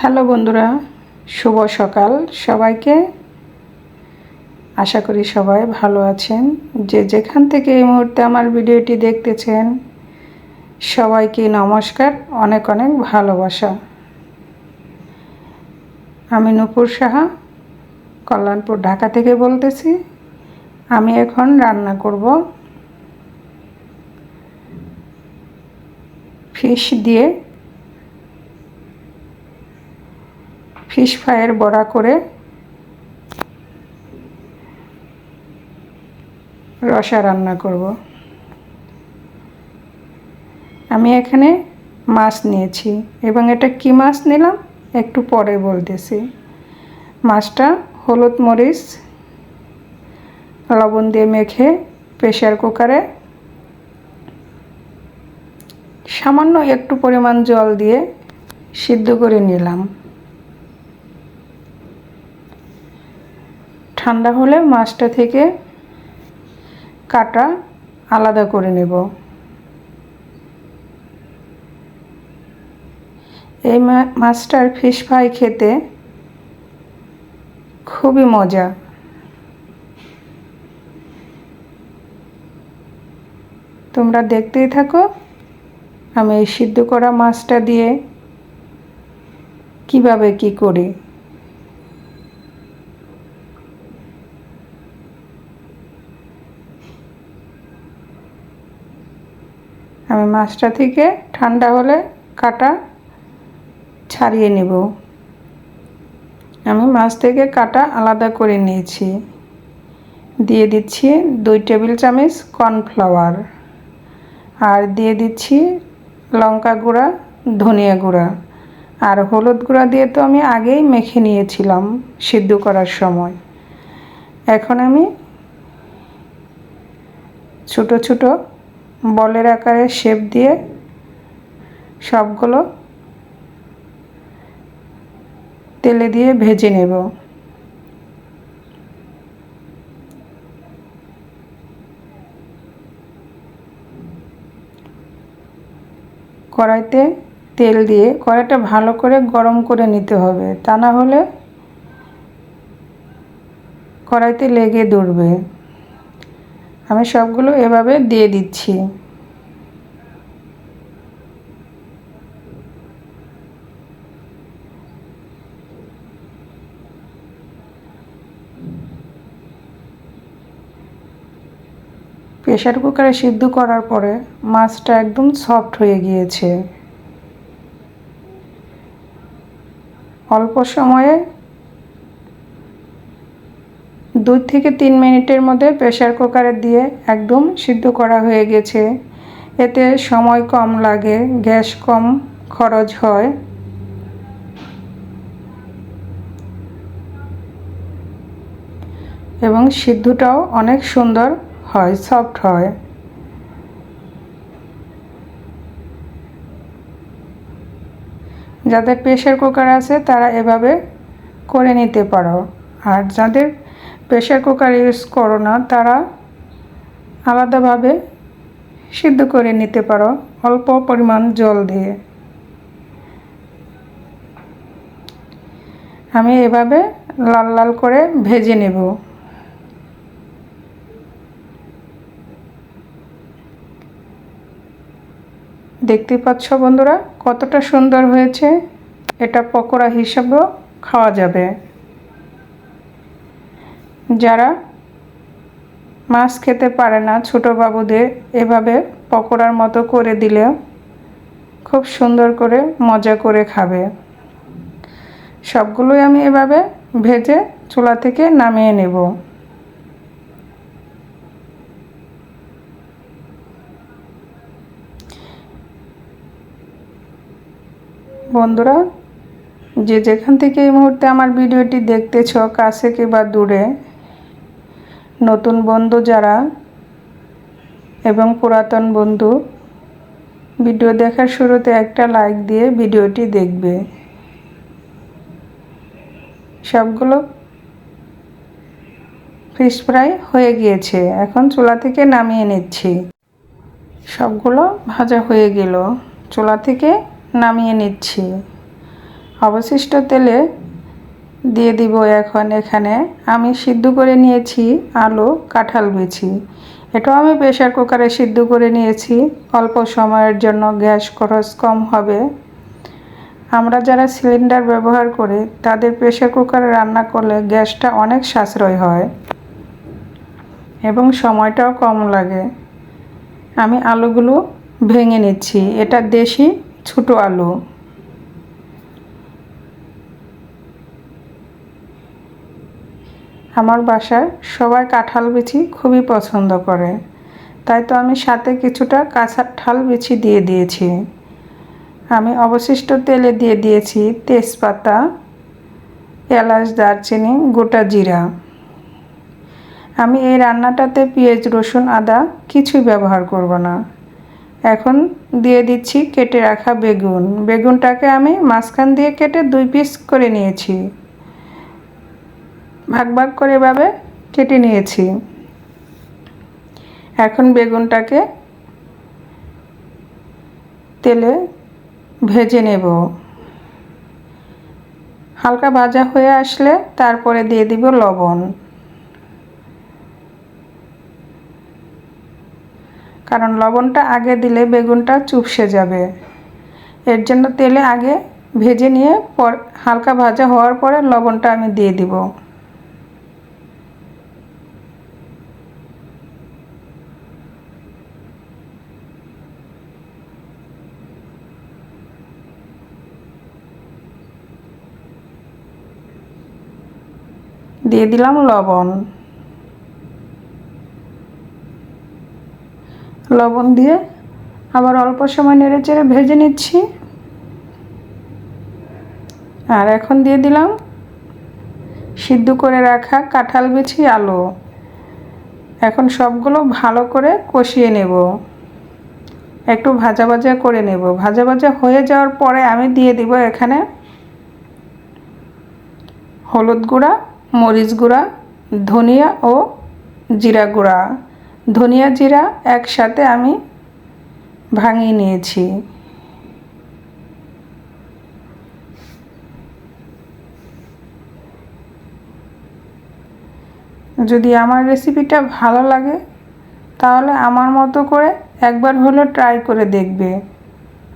Hello বন্ধুরা, শুভ সকাল সবাইকে। আশা করি সবাই ভালো আছেন। যে যেখান থেকে এই মুহূর্তে আমার ভিডিওটি দেখতেছেন সবাইকে নমস্কার, অনেক অনেক ভালোবাসা। আমি নূপুর সাহা, কল্যাণপুর, ঢাকা থেকে বলতেছি। আমি এখন রান্না করব ফিশ দিয়ে ফিশ ফ্রাইয়ের বড়া করে রসা রান্না করব। আমি এখানে মাছ নিয়েছি এবং এটা কি মাছ নিলাম একটু পরে বলতেছি। মাছটা হলুদ মরিচ লবণ দিয়ে মেখে প্রেসার কুকারে সামান্য একটু পরিমাণ জল দিয়ে সিদ্ধ করে নিলাম। ঠান্ডা হলে মাছটা থেকে কাটা আলাদা করে নেব। এই মাছটার ফিশ ফ্রাই খেতে খুবই মজা। তোমরা দেখতেই থাকো আমি এই সিদ্ধ করা মাছটা দিয়ে কিভাবে কি করি। আমি মাছটা থেকে ঠান্ডা হলে কাটা ছাড়িয়ে নেব। আমি মাছ থেকে কাটা আলাদা করে নিয়েছি। দিয়ে দিচ্ছি 2 টেবিল চামচ কর্নফ্লাওয়ার, আর দিয়ে দিচ্ছি লঙ্কা গুঁড়া, ধনিয়া গুঁড়া আর হলুদ গুঁড়া দিয়ে তো আমি আগেই মেখে নিয়েছিলাম সিদ্ধ করার সময়। এখন আমি ছোট ছোট বলের আকারে শেপ দিয়ে সবগুলো তেলে দিয়ে ভেজে নেব। কড়াইতে তেল দিয়ে কড়াইটা ভালো করে গরম করে নিতে হবে, তা না হলে কড়াইতে লেগে ধরবে। আমি সবগুলো এভাবে দিয়ে দিচ্ছি। প্রেসার কুকারে সিদ্ধ করার পরে মাছটা একদম সফট হয়ে গিয়েছে। অল্প সময়ে 2 থেকে 3 মিনিটের মধ্যে প্রেসার কুকারে দিয়ে একদম সিদ্ধ করা হয়ে গেছে। এতে সময় কম লাগে, গ্যাস কম খরচ হয়। এবং সিদ্ধটাও অনেক সুন্দর হয়, সফট হয়। যাদের প্রেসার কুকার আছে তারা এভাবে করে নিতে পারো, আর যাদের প্রেসার কুকার ইউজ করো না তারা আলাদাভাবে সিদ্ধ করে নিতে পারো অল্প পরিমাণ জল দিয়ে। আমি এভাবে লাল লাল করে ভেজে নেব। দেখতে পাচ্ছ বন্ধুরা কতটা সুন্দর হয়েছে। এটা পকোড়া হিসেবেও খাওয়া যাবে। যারা মাছ খেতে পারে না ছোট বাবুদের এভাবে পকোড়ার মতো করে দিলে খুব সুন্দর করে মজা করে খাবে। সবগুলোই আমি এভাবে ভেজে চুলা থেকে নামিয়ে নেব। বন্ধুরা, যে যেখান থেকে এই মুহূর্তে আমার ভিডিওটি দেখতেছ, কাছে কিংবা দূরে, নতুন বন্ধু যারা এবং পুরাতন বন্ধু, ভিডিও দেখার শুরুতে একটা লাইক দিয়ে ভিডিওটি দেখবে। সবগুলো ফিশ ফ্রাই হয়ে গিয়েছে, এখন চুলা থেকে নামিয়ে নিচ্ছি। সবগুলো ভাজা হয়ে গেল, চুলা থেকে নামিয়ে নিচ্ছি। অবশিষ্ট তেলে দিয়ে দিব এখন এখানে আমি সিদ্ধ করে নিয়েছি আলু, কাঁঠাল বিচি। এটাও আমি প্রেসার কুকারে সিদ্ধ করে নিয়েছি, অল্প সময়ের জন্য, গ্যাস খরচ কম হবে। আমরা যারা সিলিন্ডার ব্যবহার করি তাদের প্রেসার কুকারে রান্না করলে গ্যাসটা অনেক সাশ্রয় হয় এবং সময়টাও কম লাগে। আমি আলুগুলো ভেঙে নিচ্ছি, এটা দেশি ছোটো আলু। আমার বাসার সবাই কাঁঠাল বিচি খুবই পছন্দ করে, তাই তো আমি সাথে কিছুটা কাঁঠাল বিচি দিয়ে দিয়েছি। আমি অবশিষ্ট তেলে দিয়ে দিয়েছি তেজপাতা, এলাচ, দারচিনি, গোটা জিরা। আমি এই রান্নাটাতে পেঁয়াজ, রসুন, আদা কিছুই ব্যবহার করব না। এখন দিয়ে দিচ্ছি কেটে রাখা বেগুন। বেগুনটাকে আমি মাঝখান দিয়ে কেটে 2 পিস করে নিয়েছি, ভাগ ভাগ করে এভাবে কেটে নিয়েছি। এখন বেগুনটাকে তেলে ভেজে নেব। হালকা ভাজা হয়ে আসলে তারপরে দিয়ে দিব লবণ, কারণ লবণটা আগে দিলে বেগুনটা চুপসে যাবে। এর জন্য তেলে আগে ভেজে নিয়ে হালকা ভাজা হওয়ার পরে লবণটা আমি দিয়ে দিব। দিয়ে দিলাম লবণ। লবণ দিয়ে আবার অল্প সময় নেড়েচেড়ে ভেজে নিচ্ছি। আর এখন দিয়ে দিলাম সিদ্ধ করে রাখা কাঁঠাল বিচি, আলু। এখন সবগুলো ভালো করে কষিয়ে নেব, একটু ভাজা ভাজা করে নেব। ভাজা ভাজা হয়ে যাওয়ার পরে আমি দিয়ে দিব এখানে হলুদ গুঁড়া, মরিচ গুঁড়া, ধনিয়া ও জিরা গুঁড়া। ধনিয়া জিরা একসাথে আমি ভাঙিয়ে নিয়েছি। যদি আমার রেসিপিটা ভালো লাগে তাহলে আমার মতো করে একবার হলেও ট্রাই করে দেখবে,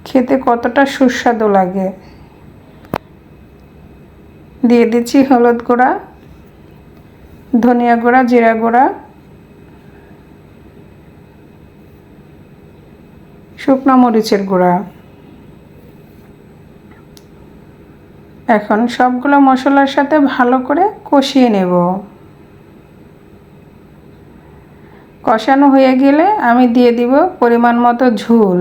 খেতে কতটা সুস্বাদু লাগে। দিয়ে দিচ্ছি হলুদ গুঁড়া, ধনিয়া গুঁড়া, জিরা গুঁড়া, শুকনো মরিচের গুঁড়া। এখন সবগুলো মশলার সাথে ভালো করে কষিয়ে নেব। কষানো হয়ে গেলে আমি দিয়ে দিব পরিমাণ মতো ঝোল।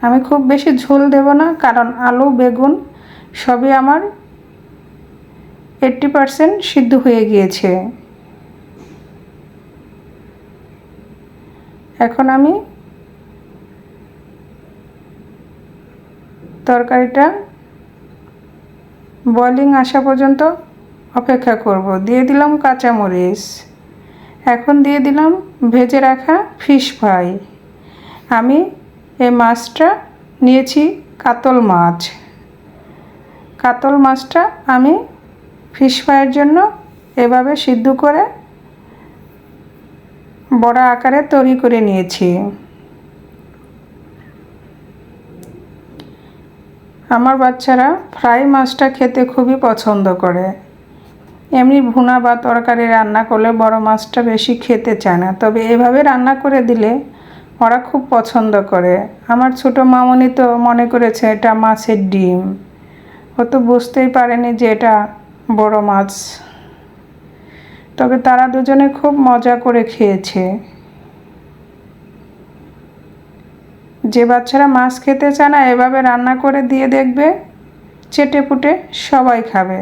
আমি খুব বেশি ঝোল দেব না, কারণ আলু, বেগুন সবই আমার 80% সিদ্ধ হয়ে গিয়েছে। এখন আমি তরকারিটা বয়লিং আসা পর্যন্ত অপেক্ষা করব। দিয়ে দিলাম কাঁচামরিচ। এখন দিয়ে দিলাম ভেজে রাখা ফিশ ফ্রাই। আমি এই মাছটা নিয়েছি কাতল মাছ। কাতল মাছটা আমি ফিশ ফ্রাইয়ের জন্য এভাবে সিদ্ধ করে বড়া আকারে তৈরি করে নিয়েছি। আমার বাচ্চারা ফ্রাই মাছটা খেতে খুবই পছন্দ করে। এমনি ভুনা বা তরকারি রান্না করলে বড় মাছটা বেশি খেতে চায় না, তবে এভাবে রান্না করে দিলে ওরা খুব পছন্দ করে। আমার ছোটো মামনি তো মনে করেছে এটা মাছের ডিম, ও তো বুঝতেই পারেনি যে এটা বড় মাছ। তবে তারা দুজনে খুব মজা করে খেয়েছে। যে বাচ্চারা মাছ খেতে চায় না, এভাবে রান্না করে দিয়ে দেখবে চেটেপুটে সবাই খাবে।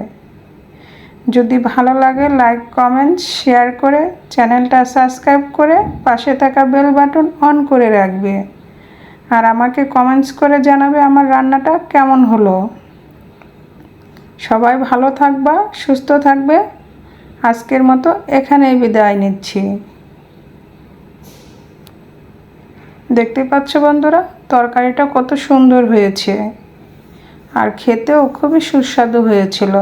যদি ভালো লাগে লাইক, কমেন্ট, শেয়ার করে চ্যানেলটা সাবস্ক্রাইব করে পাশে থাকা বেল বাটন অন করে রাখবে। আর আমাকে কমেন্টস করে জানাবে আমার রান্নাটা কেমন হলো। সবাই ভালো থাকবা, সুস্থ থাকবে। আজকের মতো এখানেই বিদায় নিচ্ছি। দেখতে পাচ্ছ বন্ধুরা, তরকারিটা কত সুন্দর হয়েছে আর খেতেও খুবই সুস্বাদু হয়েছিল।